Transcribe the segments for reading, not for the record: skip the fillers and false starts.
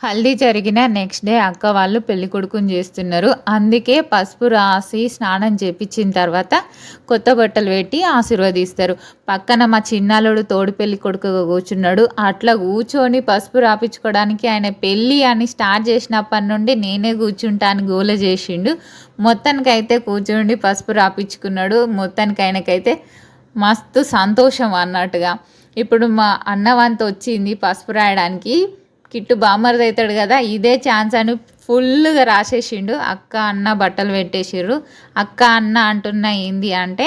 హల్దీ జరిగిన next day అక్క వాళ్ళు పెళ్లి కొడుకుని చేస్తున్నారు. అందుకే పసుపు రాసి స్నానం చేపించిన తర్వాత కొత్త బట్టలు పెట్టి ఆశీర్వదిస్తారు. పక్కన మా చిన్నాలుడు తోడు పెళ్లి కొడుకుగా కూర్చున్నాడు. అట్లా కూర్చొని పసుపు రాపించుకోవడానికి ఆయన పెళ్ళి అని స్టార్ట్ చేసినప్పటి నుండి నేనే కూర్చుంటాను గోల చేసిండు. మొత్తానికైతే కూర్చోండి పసుపు రాపించుకున్నాడు. మొత్తానికి ఆయనకైతే మస్తు సంతోషం అన్నట్టుగా. ఇప్పుడు మా అన్నవంత వచ్చింది పసుపు రాయడానికి. కిట్టు బామ్మర్ది అవుతాడు కదా, ఇదే ఛాన్స్ అని ఫుల్గా రాసేసిండు. అక్క అన్న బట్టలు పెట్టేసిర్రు. అక్క అన్న అంటున్నా ఏంది అంటే,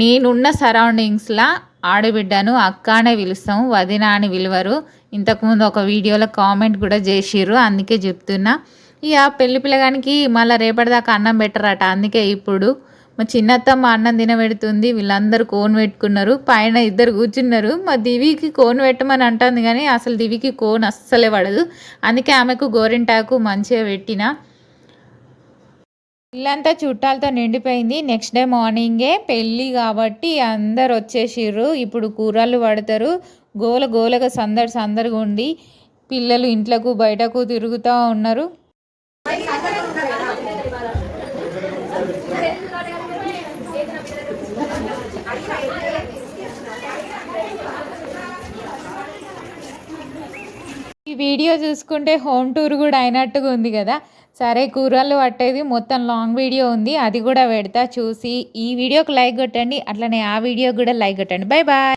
నేనున్న సరౌండింగ్స్లో ఆడబిడ్డను అక్క అనే పిలుస్తాము, వదిన అని పిలవరు. ఇంతకుముందు ఒక వీడియోలో కామెంట్ కూడా చేసిర్రు, అందుకే చెప్తున్నా. ఇక పెళ్లి పిల్లగానికి మళ్ళీ రేపటిదాకా అన్నం పెట్టరట. అందుకే ఇప్పుడు మా చిన్నత్తమ్మ అన్నం తినబెడుతుంది. వీళ్ళందరూ కోన్ పెట్టుకున్నారు. పైన ఇద్దరు కూర్చున్నారు. మా దివికి కోన్ పెట్టమని అంటుంది కానీ అసలు దివికి కోన్ అస్సలే పడదు. అందుకే ఆమెకు గోరింటాకు మంచిగా పెట్టిన. ఇల్లంతా చుట్టాలతో నిండిపోయింది. నెక్స్ట్ డే మార్నింగే పెళ్ళి కాబట్టి అందరు వచ్చేసిర్రు. ఇప్పుడు కూరలు పడతారు. గోల గోలగా సందడిగా ఉండి పిల్లలు ఇంట్లకు బయటకు తిరుగుతూ ఉన్నారు. ఈ వీడియో చూసుకుంటే హోమ్ టూర్ కూడా అయినట్టుగా ఉంది కదా. సరే కూరలు పట్టేది మొత్తం లాంగ్ వీడియో ఉంది, అది కూడా పెడతా చూసి. ఈ వీడియోకి లైక్ కొట్టండి, అట్లనే ఆ వీడియోకి కూడా లైక్ కొట్టండి. Bye bye.